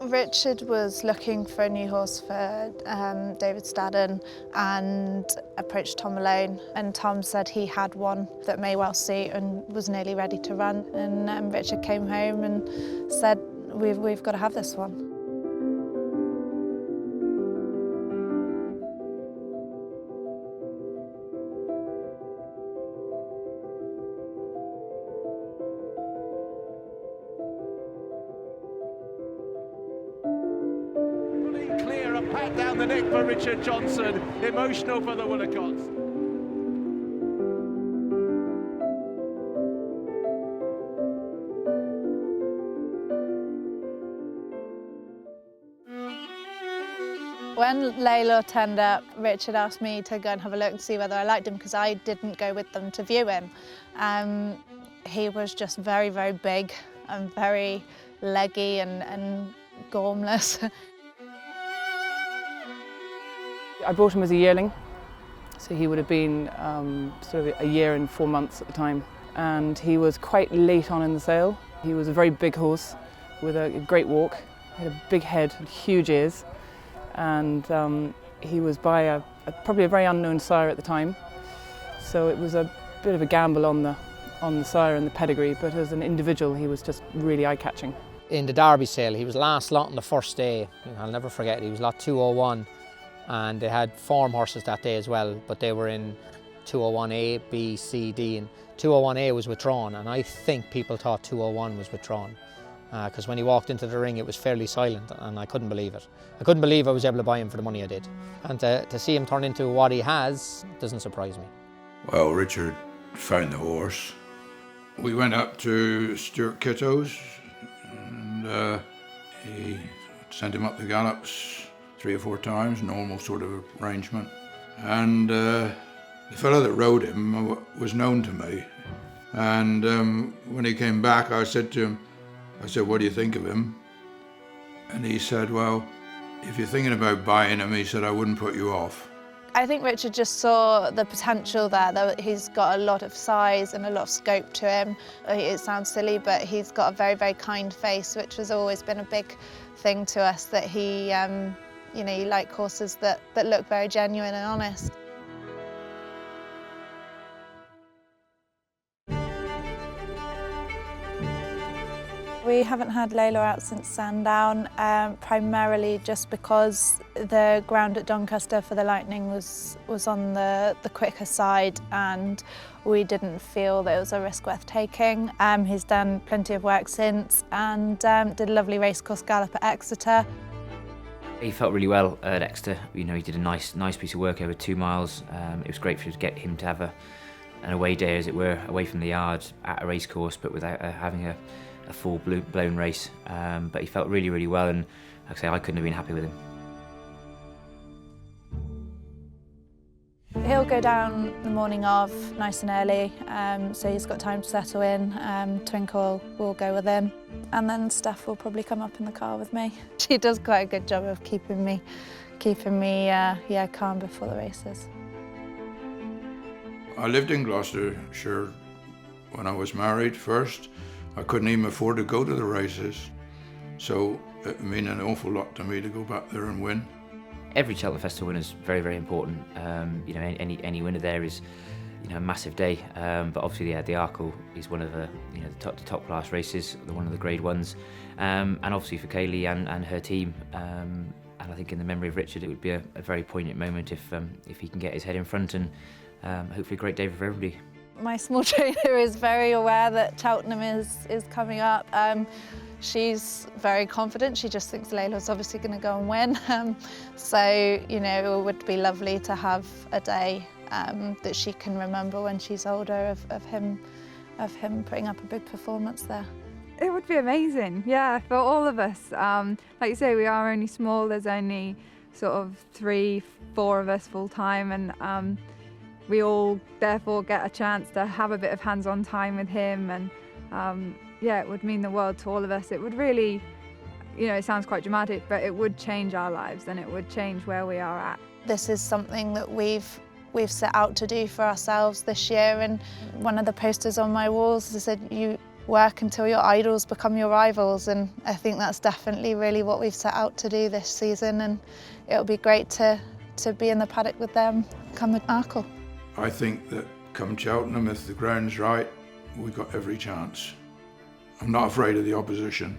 Richard was looking for a new horse for David Staddon and approached Tom Malone, and Tom said he had one that may well suit and was nearly ready to run, and Richard came home and said we've got to have this one. Pat down the neck for Richard Johnson, emotional for the Woollacotts. When Lalor turned up, Richard asked me to go and have a look and see whether I liked him, because I didn't go with them to view him. He was just very, very big and very leggy and gormless. I brought him as a yearling, so he would have been sort of a year and 4 months at the time, and he was quite late on in the sale. He was a very big horse with a great walk, he had a big head, huge ears, and he was by probably a very unknown sire at the time, so it was a bit of a gamble on the sire and the pedigree, but as an individual he was just really eye-catching. In the Derby sale he was last lot on the first day. I'll never forget it. He was lot 201. And they had form horses that day as well, but they were in 201A, B, C, D, and 201A was withdrawn, and I think people thought 201 was withdrawn because when he walked into the ring it was fairly silent, and I couldn't believe it. I couldn't believe I was able to buy him for the money I did. And to see him turn into what he has doesn't surprise me. Well, Richard found the horse. We went up to Stuart Kitto's and he sent him up the gallops 3 or 4 times, normal sort of arrangement. And the fellow that rode him was known to me. And when he came back, I said to him, what do you think of him? And he said, well, if you're thinking about buying him, he said, I wouldn't put you off. I think Richard just saw the potential there, that he's got a lot of size and a lot of scope to him. It sounds silly, but he's got a very, very kind face, which has always been a big thing to us, that he, you know, you like horses that look very genuine and honest. We haven't had Lalor out since Sandown, primarily just because the ground at Doncaster for the Lightning was on the quicker side, and we didn't feel that it was a risk worth taking. He's done plenty of work since, and did a lovely racecourse gallop at Exeter. He felt really well at Exeter. You know, he did a nice piece of work over 2 miles. It was great to get him to have an away day, as it were, away from the yard at a racecourse, but without having a full-blown race. But he felt really, really well, and like I say, I couldn't have been happy with him. He'll go down the morning of, nice and early, so he's got time to settle in. Twinkle will go with him, and then Steph will probably come up in the car with me. She does quite a good job of keeping me calm before the races. I lived in Gloucestershire when I was married first. I couldn't even afford to go to the races, so it meant an awful lot to me to go back there and win. Every Cheltenham Festival winner is very, very important. You know, any winner there is, you know, a massive day. But obviously, the Arkle is one of the, you know, the top class races, one of the Grade 1s, and obviously for Kayley and her team. And I think in the memory of Richard, it would be a very poignant moment if he can get his head in front, and hopefully a great day for everybody. My small trainer is very aware that Cheltenham is coming up. She's very confident. She just thinks Lalor's obviously going to go and win. So, you know, it would be lovely to have a day that she can remember when she's older of him putting up a big performance there. It would be amazing, yeah, for all of us. Like you say, we are only small. There's only sort of 3-4 of us full time, and we all therefore get a chance to have a bit of hands-on time with him, and yeah, it would mean the world to all of us. It would really, you know, it sounds quite dramatic, but it would change our lives, and it would change where we are at. This is something that we've set out to do for ourselves this year, and one of the posters on my walls said, you work until your idols become your rivals, and I think that's definitely really what we've set out to do this season, and it'll be great to be in the paddock with them come Arkle. I think that come Cheltenham, if the ground's right, we've got every chance. I'm not afraid of the opposition.